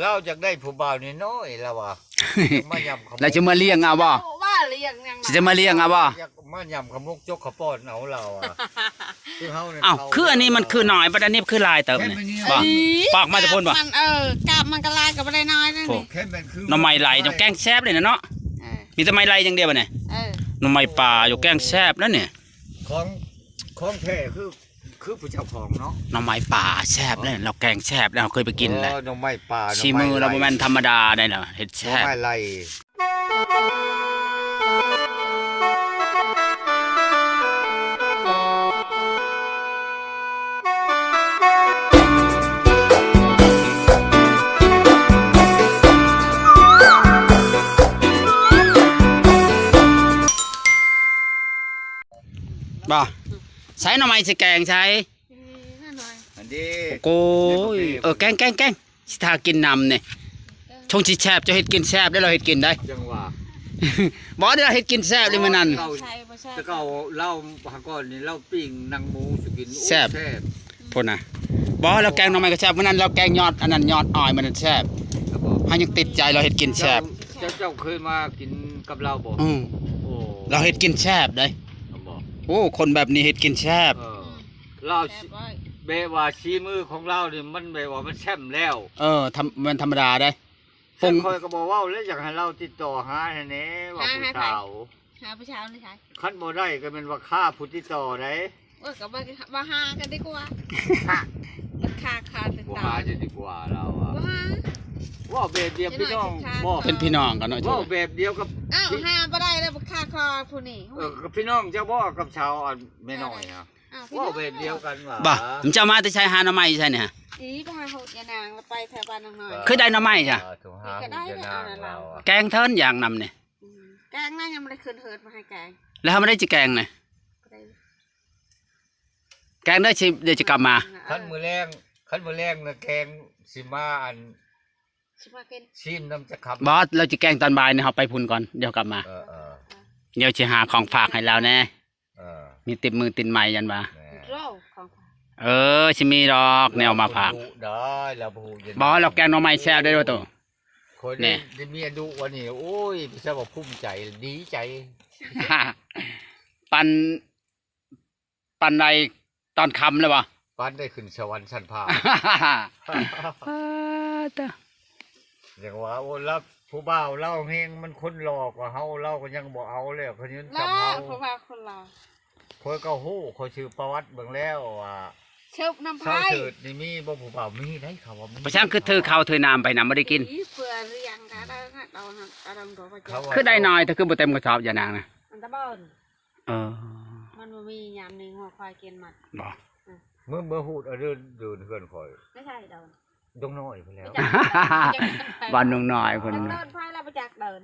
เราอยากได้ผู้บ่าวนี่น้อยแล้วว่ะมายำขมุก เราจะมาเลี้ยงเอาบ่ว่าเลี้ยงยัง จะมาเลี้ยงเอาบ่อยากมายำขมุกจกขป้อนเอาเราอ่ะคือเฮาเนี่ย อ้าวคืออันนี้มันคือหน่อยประเด็นนี้คือลายเติมนี่บ่ปอกมาจะพ่นบ่ มันกาบมันก็ลายกับอะไรน้อยนั่นนี่ แค่เป็นคือ หน่อไม้ไหลจังแกงแซ่บเลยนะเนาะมีแต่ไม้ไหลอย่างเดียวบ่เนี่ยหน่อไม้ป่าอยู่แกงแซ่บแล้วเนี่ย ของแท้คือผู้เจ้าของเนาะ หน่อไม้ป่าแซ่บเลยเราแกงแซ่บแล้วเราเคยไปกินแหละ หน่อไม้ป่า ชีมือเราบ่แม่นธรรมดาได้เนาะเฮ็ด หน่อ แซ่บ ไม้ไล่บ่ใช้หน่อไม้สิแกงใช้ อันนี้ โอ้ยแกงสิทากินนำเนี่ยชงสิแซ่บจะเฮ็ดกินแซ่บได้เราเฮ็ดกินได้ จังหวะ บ่ได้เราเฮ็ดกินแซ่บเลยมื้อนั้น แต่ก็เล่าหาก่อนนี่เล่าปิ้งนางหมูสิกิน แซ่บ พุ่นน่ะบ่เราแกงหน่อไม้ก็แซ่บมื้อนั้นเราแกงยอดอันนั้นยอดอ้อยมันแซ่บเฮายังติดใจเราเฮ็ดกินแซ่บ เจ้าเคยมากินกับเราบ่ อือ โอ้ เราเฮ็ดกินแซ่บได้ บ่ โอ้คนแบบนี้เฮ็ดกินแซ่บ เราเบว่าชีมือของเรานี่มันแบบว่ามันแช่มแล้ว มันธรรมดาได้ คอยก็บอกว่าแล้วอยากให้เราติดต่อหาแน่ว่าผู้สาว หาผู้ชายนี่ใช่ คันบ่ได้ก็เป็นว่าค่าผู้ติดต่อได้ กับว่าหากันดีกว่าค่าติด บ่ ต่อ หาจะดีกว่าเราอ่ะ ว่า ว่าแบบเดียวพี่น้องบ่ เป็นพี่น้องกันเนาะ ว่าแบบเดียวกับ อ้าวหาบ่ได้แล้วค่าคอผู้นี้ กับพี่น้องเจ้าบ่กับชาวแม่น้อยนะว่าแบบเดียวกันว่า บ่ผมจะมาแต่ใช้หาหน่อไม้ใช่เนี่ย อีไปหาหกยานางแล้วไปแถวบ้านน้องน้อย คือได้หน่อไม้จ้ะ ถูกหาผู้จะนางเราอ่ะ แกงเทินอย่างนำเนี่ย แกงนั่นยังไม่ได้คืนเฮิร์ดมาให้แกง แล้วเขาไม่ได้จะแกงเนี่ยแกงได้ชิเดี๋ยวจะกลับมา คันมือแรงนะแกงสิมาอัน ชิมากิน ชิมน้ำจะขับบ อสเราจะแกงตอนบ่ายเนี่ยเราไปพุ่นก่อนเดี๋ยวกลับมา เดี๋ยวจะหาของฝากให้เราแน่มีติดมือติดไม้ยันบ่า โร่ของ ชิมีดอกแนวมาฝาก ได้แล้วผู้ บอสเราแกงหน่อไม้แซ่บได้ด้วยตัว คนนี้เมียดุวันนี้โอ้ยพี่ชายบอกภูมิใจดีใจ ปันใดตอนคำเลยบ่ ปานได้ขึ้นสวรรค์ชั้นฟ้าอย่างว่าโอ้รับผู้บ่าวเล่าเฮงมันคนหลอกว่าเฮาเล่าก็ยังบ่เอาเลยคนนี้ ล่า จำเฮา เพราะว่าคนเรา คนก็ฮู้เขาชื่อประวัติเบิ่งแล้วว่า เชิบน้ำ เศร้า พาย เถิดนี่มีบ่ผู้บ่าวมีได้เขาว่ามี ประชังคือเธอข้าวเธอน้ำไปน้ำไม่ได้กิน เพื่อหรือยังคะเราเราตัวประจักษ์ คือได้น้อยแต่คือบ่เต็มกระสอบอย่านางนะ มันตะบอน มันมียามหนึ่งหัวควายกินมัน บ่ เมื่อฮู้เดินเฮือนข่อย ไม่ใช่เดิน ดงน้อยไปแล้ว บ้านน้องน้อยคน เดินพายเราประจักษ์เดิน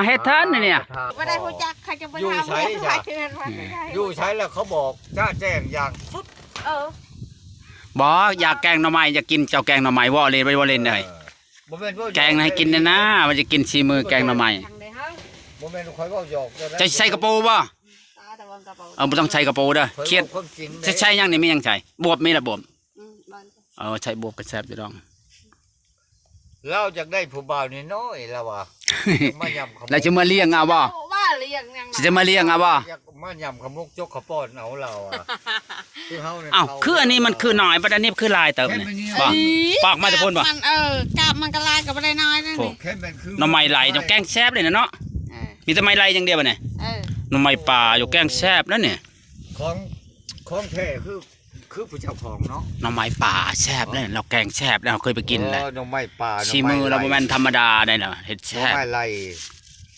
เฮ็ดเทินนี่เนี่ย ไม่ได้ประจักษ์ใครจะไปทำอยู่ใช้แล้วเขาบอกจ้าแจ้งอย่างสุด บ่อยากแกงหน่อไม้อยากกินเจ้าแกงหน่อไม้ว่าเลยบ่เล่นเลยแกงให้กินนะมันจะกินชีมือแกงหน่อไม้ บ่แม่นข่อยเว้าหยอก จะใส่กระโปรงบ่บ่ต้องใส่กระโปรงเด้อเครียดจะใช้ยังนี่มียังใส่บวบมีละบวบใช้บวบก็แซ่บอยู่ดอง เราอยากได้ผู้บ่าวนี่น้อยแล้วว่ะมายำขมุก แล้วจะมาเลี้ยงเอาบ่ ว่าเลี้ยงยัง จะมาเลี้ยงเอาบ่ อยากมายำขมุกจกขป้อนเอาเราอ่ะคือเฮาเนี่ย อ้าวคืออันนี้มันคือหน่อยประเด็นนี้คือลายเติมนี่บ่ปอกมาจะพ่นบ่ มันกาบมันก็ลายกับอะไรน้อยนั่นนี่ แค่เป็นคือ หน่อไม้ไหลจังแกงแซ่บเลยนะเนาะมีแต่ไม้ไหลอย่างเดียวบ่เนี่ยหน่อไม้ป่าอยู่แกงแซ่บแล้วเนี่ย ของแท้คือผู้เจ้าของเนาะ หน่อไม้ป่าแซ่บเลยเราแกงแซ่บแล้วเราเคยไปกินแหละ หน่อไม้ป่า ชีมือเราบ่แม่นธรรมดาได้เนาะเฮ็ด หน่อ แซ่บ ไม้ไล่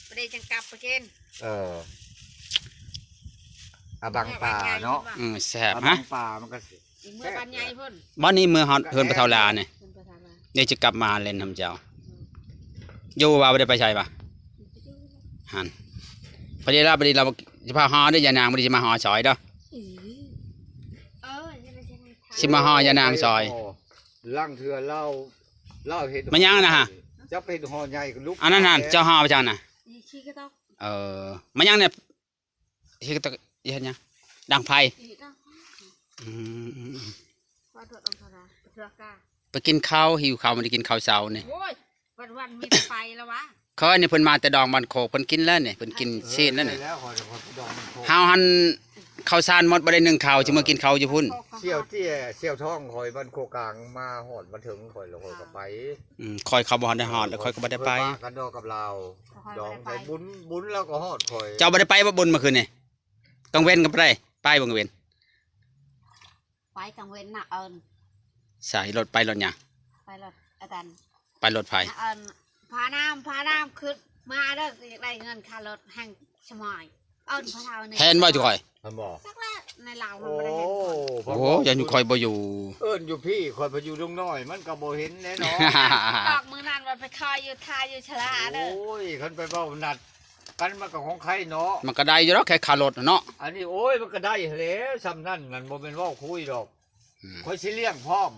ประเดี๋ยวจังกลับไปกิน อาบังป่าเนาะ แซ่บ อาบั ฮะ งป่ามันก็ เมื่อปันใหญ่พุ่น บ้านนี้มือฮอดเพิ่นไปเท่าลาเนี่ยเดี๋ยวจะกลับมาเล่นทำเจ้าอยู่ว่าบ่ได้ไปใช่ปะหันพอดีเราจะพาฮอได้ยานางบ่ได้จะมาฮอซอยเด้อสิมาฮอยานางซอย ล่างเถื่อเล่าเห็ด มันยังนะฮะ จะเป็นหอใหญ่ลูก อันนั้นน่ะเจ้าฮอไปจังน่ะ ขี้กระตอก มันยังเนี่ยที่ก็เฮ็ดหยังดังไผ ขี้กระตอก อืม ว่าถอดองค์ธาราเถื่อกา ไปกินข้าวหิวข้าวมันได้กินข้าวเช้านี่ โอ้ยวันมีแต่ไปแล้ววะ เขาอันนี้เพิ่นมาแต่ดองบันโคกเพิ่นกินแล้วนี่เพิ่นกินซีนแล้วนี่ แล้วขอดองมันโค เฮาหันข้าวสารหมดบ่ได้นึ่งข้าวสิมากินข้าวอยู่พุ่น เสี่ยวเตี้ยเสี่ยวท้องคอยบ้านโคกลางมาหอดมาถึงคอยแล้วคอยก็ไป คอยเขาบ่ได้ฮอดแล้วคอยก็บ่ได้ไป เพิ่นมากันดอกกับเราดองไปบุญแล้วก็หอดคอย เจ้าบ่ได้ไปบ่บนเมื่อคืนนี่กังเว้นก็บ่ได้ไปบ่กังเว้น ไปกังเว้นน่ะเอิญ สายรถไปรถหยัง ไปรถอาจารย์ ไปรถไผ เอิญพาน้ำขึ้นมาเด้ออยากได้เงินค่ารถแห่งชมอยเอิญพระเท่านี่ แทนบ่จุข่อย ท่านบอก สักแล้วในเรามัน โอ้ ไม่ได้เห็นคน โอ้ยันอยู่คอยบ่อยู่ เอิ้นอยู่พี่คอยไปอยู่ตรงน้อยมันก็บ่เห็นแน่นอน ดอกมือนั้นมันไปคอยอยู่ทาอยู่ชลาเด้อ โอ้ยคันไปเว้านัดกันมากับของใครเนาะ มันก็ได้อยู่แล้วแค่ค่ารถเนาะ อันนี้โอ้ยมันก็ได้แล้วซ้ำนั่นมันบ่เป็นเว้าคุยดอกคอยสิเลี้ยงพร้อม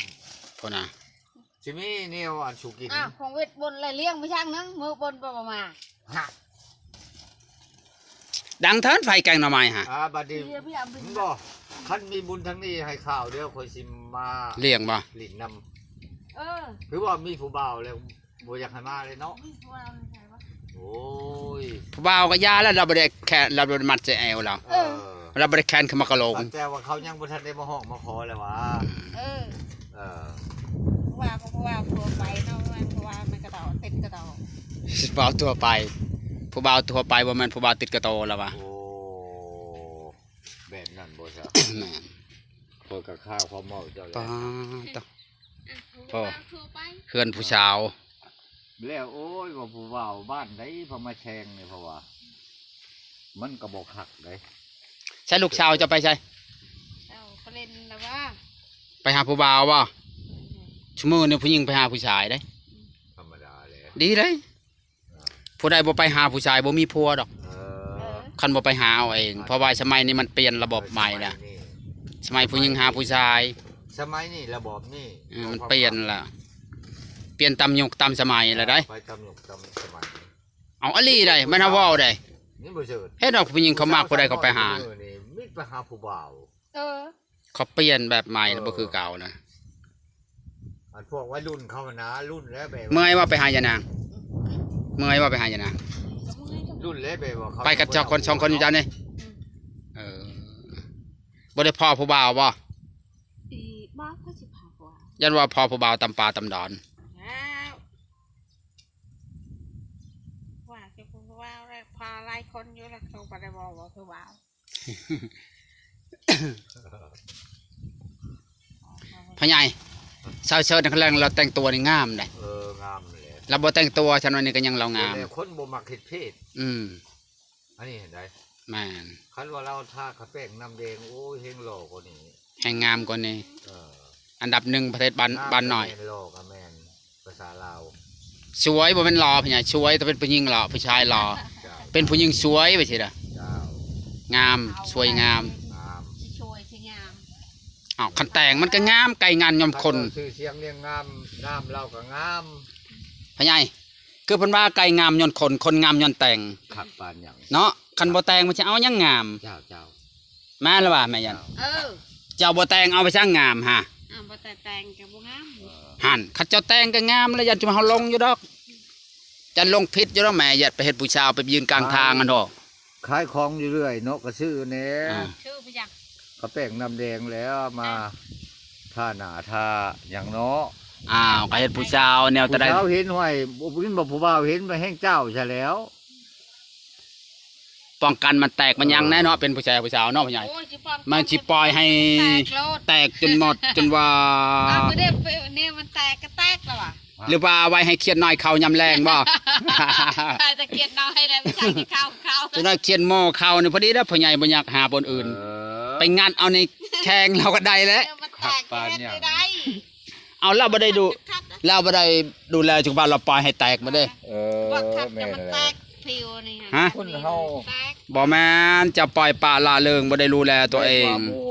พุ่นน่ะ สิมีแนวอันสุกิน อ้าวของเวทบนเลยเลี้ยงไม่ช่างนึงมือบนประมา ฮะ ดังเทินไฟแกงหน่อไม้ฮะ บัดนี้ พี่พี่เอาไป มันบ่คันมีบุญทั้งนี้ให้ข่าวเดี๋ยวคอยสิมา เลี้ยงบ่ หลินนำ เออ คือว่ามีผู้บ่าวแล้วบ่อยากให้มาเลยเนาะ ไม่พอเอาไปใส่วะ โอ้ย ผู้บ่าวก็ยาแล้วเราบ่ได้แค่เราบ่ได้มัดใจแอวเรา เออ เราบ่ได้แคนขึ้นมากะโหลก แต่ว่าเขายังบ่ทันได้มาห้องมาขอเลยวะ เออ เออ ว่าก็ว่าผัวไปเนาะมันเพราะว่ามันกระดอกติดกระดอก ผู้บ่าวทั่วไปผู้บ่าวทั่วไปบ่แม่นผู้บ่าวติดกระโตแล้ววะ โอ้แบบนั้นบ่ซะ แม่น เพิ่นก็ข้าวความเมาเจ้าแล้ ป้าว ตะ พอทั่วไป เพื่อนผู้สาว แล้วโอ้ยว่าผู้บ่าวบ้านใดพอมาแชงนี่เพราะว่า มันก็บ่คักเด้ ใช่ลูกสาวจะไปใช่ เอาไปเล่นแล้วว่า ไปหาผู้บ่าวบ่ชั่วโมงนึงผู้หญิงไปหาผู้ชายได้ ธรรมดาแหละ ดีเลยผู้ใดบ่ไปหาผู้ชายบ่มีผัวดอก เอ เอ อ อ คันบ่ไปหาเอาเอง เพราะว่าสมัยนี้มันเปลี่ยนระบบใหม่แล้วสมัยผู้หญิงหาผู้ชาย สมัยนี้ระบบนี่ มันเปลี่ยนแล้วเปลี่ยนตามยุคตามสมัยแล้วได้ ไปตำหนุกตำสมัย เอาอลีได้มันเอาเว้าได้ นี่บ่เชิด เฮ็ดดอกผู้หญิงเขามากผู้ใดเขาไปหา นี่มิไปหาผู้บ่าว เออ เขาเปลี่ยนแบบใหม่แล้วบ่คือเก่านะ อันพวกวัยรุ่นเขานะรุ่นแล้วแบบ เมื่อยว่าไปหายานางเมื่อยว่าไปหายานาง จะมึงให้จะ รุ่นแล้วแบบว่าเขา ไปกับเจ้าคนสองคนอยู่จ้านี่เออบ่ได้พ่อผู้บ่าวบ่ อีบ้าเขาสิพาผัว ยันว่าพ่อผู้บ่าวตำปลาตำดอน แล้วว่าจะพูดว่าพาไล่คนอยู่แล้วเขาไปได้บอกว่าคือว่า พ่อใหญ่สาวเชิดนักแรงเราแต่งตัวนี่งามได้ งามเลย เราบ่แต่งตัวฉันวันนี้ก็ยังเรางาม แต่คนบ่มักเฮ็ดเพศ อืม อันนี้เห็นได้ แม่น คันว่าเราทาขะแป้งน้ำแดงโอ้ยเฮงหล่อกว่านี้ แห่งงามกว่านี้ เออ อันดับหนึ่งประเทศบ้านหน่อย แม่หล่อกับแม่นภาษาลาว สวยบ่เป็นหล่อพ่อใหญ่สวยแต่เป็นผู้หญิงหล่อผู้ชายหล่อ เจ้า เป็นผู้หญิงสวยไปสิล่ะ เจ้าง ามสวยงาม งาม ที่ช่วยที่งาม อ้าวคันแต่งมันก็งามไก่งานยอมคน ชื่อเสียงเรียงงามน้ำเราก็งาม พ่อใหญ่คือเพิ่นว่าไก่งามย้อนคนคนงามย้อนแต่ง ขักปานหยัง เนาะคันบ่แต่งมันสิเอาหยังงาม เจ้าเจ้า แม่นแล้วว่าแม่ยัน เออ เจ้าบ่แต่งเอาไปสร้างงามฮะ อ่าบ่แต่แต่งกับบ่งาม เออ หั่นคันเจ้าแต่งก็งามแล้วยันจะมาเฮาลงอยู่ดอกจะลงผิดอยู่ดอกแม่ยัดไปเฮ็ดผู้ชาวไปยืนกลางทางกันดอก ขายของอยู่เรื่อยเนาะก็ซื้อแหน่ อ่า ชื่อไปจัง กระแป้งน้ำแดงแล้วมาท่าหนาท่าอย่างเนาะ อ้าวก็เฮ็ดผู้ชาวแนว ผู้ ตะได สาวเห็นห้วยบ่กินบ่ผู้บ่าวเห็นมาแห้งเจ้าใช่แล้ว ป้องกันมันแตกมันยังแน่เนาะเป็นผู้ชายผู้สาวเนาะพ่อใหญ่ โอ้ยสิปอน มันสิปล่อยให้ แตกโลด แตกจนหมดจนว่า อ้าวบ่ได้เนี่ยมันแตกก็แตกแล้วอ่ะ หรือว่าไว้ให้เครียดน้อยเขายำแรงบ่ ใครจะเกลียดน้อยได้ไม่ใช่ที่เข้า จนน้อยเครียดหม้อเขานี่พอดีแล้วพ่อใหญ่บ่อยากหาบนอื่น ไปงานเอาในแข่งเราก็ได้แล้ว เดี๋ยวมันแตกแค่ได้ได้ เอาเราบ่ได้ดู คัดนะ เราบ่ได้ดูแลจุกบ้านเราปล่อยให้แตกมาเด้ ว่าคัดจะมันแตกผิวนี่ ฮะ คนเฮา แตก บ่แม่นจะปล่อยปละละเลยบ่ได้ดูแลตัวเอง โอ้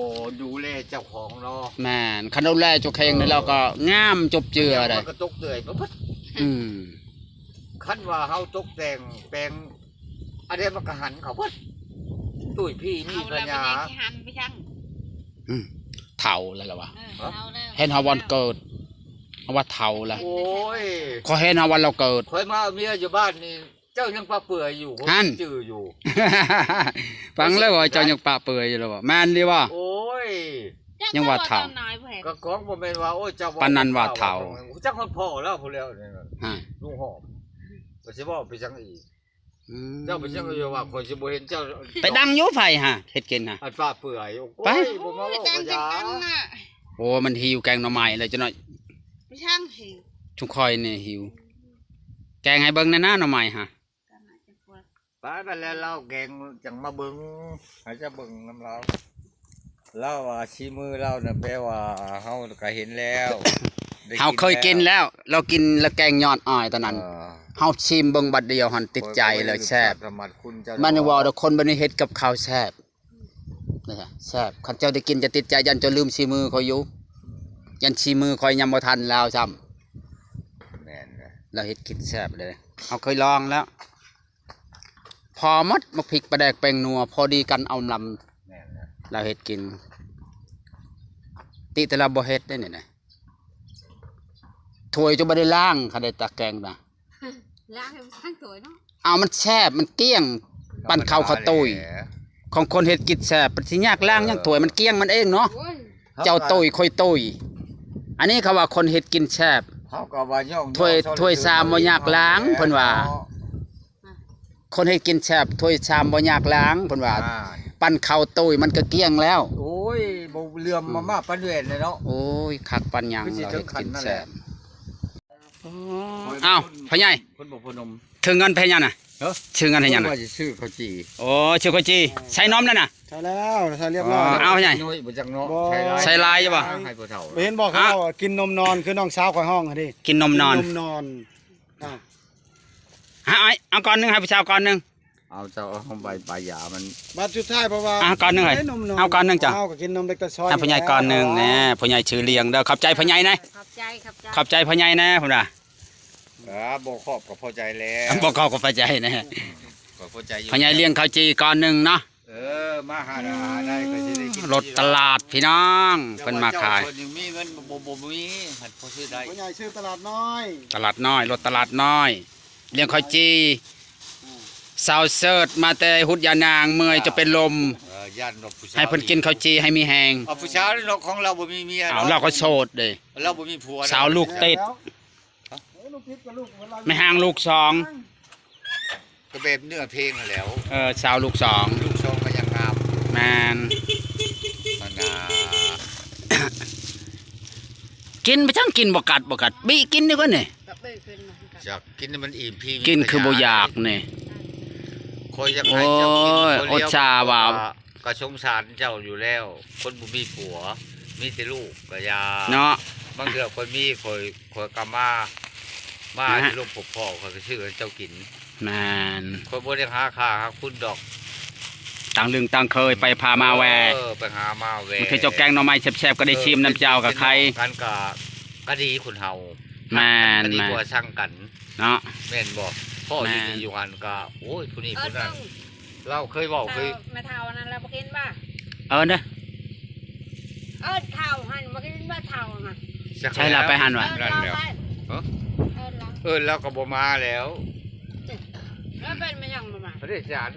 ดูแลเจ้าของเนาะ แม่นคันดูแลเจุกเองนี่เราก็งามจบเจือได้ มันก็ตกเตื่อยบ่พัด อืม คันว่าเฮาตกแต่งแปลงอันเดมันก็หันเขาพัดตุ้ยพี่นี่ เอา ปั แล้ ญ ว ญา มันยังสิหันไปจัง เฒ่าแล้วล่ะวะ เอาแล้ว เห็นเฮาวันเกิด เอาว่าเฒ่าละ โอ้ย ขอเห็นเอาวันเราเกิด คอยมาเมียอยู่บ้านนี่เจ้ายังปลาเปื่อยอยู่ผม หั่น จื้ออยู่ ฟังแล้วว่าเจ้ายังปะเปื่อยอยู่แล้วบ่แม่นดีบ่ โอ้ย ยังว่าเฒ่า ก็ของบ่แม่นว่าโอ้ยเจ้า ปานนั้นว่าเฒ่า จักคนพ่อแล้วผู้แล้วนี่น่ะ ฮะ ลุงหอมก็สิบอกไปจังอีก อืม เจ้าไปจังอยู่ว่าคนสิบ่เห็นเจ้า ไปดังอยู่ไฟฮะเฮ็ดกินฮะ อันปลาเปื่อยโอ้ ไป ยบ่มาบอกว่าอย่า โอ้มันหิวแกงหน่อไม้เลยจังหน่อย ไม่ช่างหิว ชุกคอยนี่หิว แกงให้เบิ่งแน่นะหน่อไม้ฮะ ไปไปแล้วเราแกงจังมาเบิ่งให้จะเบิ่งนำเราเราว่าชีมือเราน่ะแปลว่าเฮาก็เห็นแล้วได้ เฮาเคยกินแล้ว เรากินแล้วแกงยอดอ้อยตอนนั้น เออ เฮาชิมเบิ่งบัดเดียวหันติดใจเลยแซ่บ สมัติคุณเจ้า มันว่าแต่คนบ่ได้เฮ็ดกับข้าวแซ่บนี่ฮะแซ่บคันเจ้าได้กินจะติดใจยันเจะลืมชีมือเขาอยู่ยันชีมือคอยยำบ่ทันแล้วซ้ำ แม่นนะ เราเฮ็ดกินแซ่บเลยเฮาเคยลองแล้ว พอหมดมาพริกปลาแดกแป้งนัวพอดีกันเอาลำ แม่นนะ เราเฮ็ดกิน ติแต่เราบ่เฮ็ดได้นี่นะถ้วยจะบ่ได้ล้างค่ะได้ตะแกรงนะ ล้างให้มันทั้งตัวเนาะ เอามันแซ่บมันเกลี้ยงปั้นข้าวข้าวตุ้ยของคนเฮ็ดกินแซ่บปฏิยากล้างยังถ้วยมันเกลี้ยงมันเองเนาะ โอ้ย เจ้าตุ้ยค่อยตุ้ยอันนี้เขาว่าคนเฮ็ดกินแซ่บ เฮาก็ว่าย่อง ถ้วยชามบ่ยากล้างเพิ่นว่า คนเฮ็ดกินแซ่บถ้วยชามบ่ยากล้างเพิ่นว่า อ่า ปั้นข้าวตุ้ยมันก็เกลี้ยงแล้ว โอ้ยบ่เลื่อมมาปานเวทเลยเนาะ โอ้ยคักปันหยัง คือสิ เรา ถึ เฮ็ ง ด ขั้น กิน นั่นแห แซ่ ละ บอ้าวพ่อใหญ่ คนบ่พนม ถึงเงินเพยังน่ะ เฮ้อ ชื่อเงินให้ยังน่ะ ว่าสิซื้อข้าวจี่ โอ้ชื่อข้าวจีใช้น้อมแล้วน่ะ ใช่แล้วใช่เรียบร้อย เอาไง น้อยบ่จักเนาะ บ่ ใส่ลายอยู่บ่ ให้ผู้เฒ่า เห็นบอกเขาว่ากินนมนอนคือน้องสาวข่อยห้องอะดิ กินนมนอน กินนมนอนอ้าว ฮะเอาก่อนหนึงให้ผู้ชายก่อนหนึง เอาเจ้าเอาใบปลายามัน บัดสุดท้ายเพราะว่า ก่อนหนึ่งเลย ได้นมนอน เอาก่อนหนึ่งจ้ะ เอาก็กินนมเล็กแต่ซอย ให้ผู้ใหญ่ก่อนหนึงแหน่ผู้ใหญ่ชื่อเลียงเด้อขอบใจผู้ใหญ่นะ ขอบใจขอบใจ ขอบใจผู้ใหญ่นะพุ่นน่ะ บ่ครอบก็พอใจแล้ว บ่เข้ากับผู้ใจนะ ก็พอใจอยู่ ผู้ใหญ่เลี้ยงข้าวจีก่อนหนึงเนาะ เออมาหาได้ก็สิได้กิน รถตลาดพี่น้องเพิ่นมาขาย เจ้คนยังมีเงินบ่มีหัดพอซื้อได้ ผู้ใหญ่ชื่อตลาดน้อย ตลาดน้อยรถตลาดน้อย เลี้ยงข้าวจีสาวเสิร์ชมาแต่หุดยานางเมื่อยจะเป็นลม ย่านนกผู้ชาย ให้เพิ่นกินข้าวจีให้มีแหง เอาผู้ชายนกของเราบ่มีเมีย เอาเราก็โสดเด้ เราบ่มีผัวนะ สาวลูกติด แล้วเอ้ยลูกติดกับลูกเหมือนเรา ไม่ห่างลูกสอง ก็แบบเนื้อเพลงนั่นแหล้ว สาวลูกสอง ลูกชองก็ยังงาม แมน มันนา กินไปทั้งกินบ่กัดบีกินดีกว่านี่ กับเบิ้ลขึ้นมากับ อยากกินให้มันอิ่มพี่ กินคือบ่อยากนี่ คอยยังให้เจ้ากิน โอ้ย คนเลี้ยว อดชาว่า ก็สงสารเจ้าอยู่แล้ว คนบ่มีผัว มีแต่ลูกก็อยา เนาะ บางเทื่อคนมีคอยกำมา นะฮะ ที่ลูกพ่อคอยก็ชื่อให้เจ้ากิน แมน คอยบ่ได้หาค่าหาคุณดอก ต่างลึงต่างเคยไปพามาแว ไปหามาแว มันคือเจ้าแกงหน่อไม้แซ่บๆก็ได้ชิมน้ำเจ้ากับใคร กันก็ดีคุณเฮา แม่น ก็ดี แม่น กว่าสั่งกัน เนาะ แม่นบ่พ่อ แม่ ที่ น อยู่หันก็โอ้ยผู้นี้ เอิ ผู้ ญ นั้น ลุง เราเคยบอกเคย ไม่เท่านั้นแล้วมากินป่ะ เด้อ เอิญเท่าหันมากินว่าเท่าน่ะ ใช่ละไปหันวะ เอิญ นั่น เรา แล้ว ไป เอ้อ เอิญเรา แล้วก็บ่มาแล้ว แล้วเป็นไม่ยังมา พระเดชจาน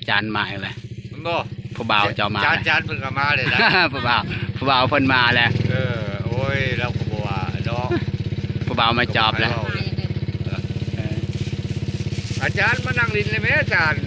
จานมาอีกเลย มันบ่ ผู้บ่าวเจ้ามา จาน แล้ว จานเพิ่นก็มาเลยนะ ผู้บ่าวเพิ่นมาแล้ว โอ้ยเราก็บ่ว่าดอก ผู้บ่าวมาจอบแล้ว มาอย่างไร อาจารย์มานั่งลินเลยไหมอาจารย์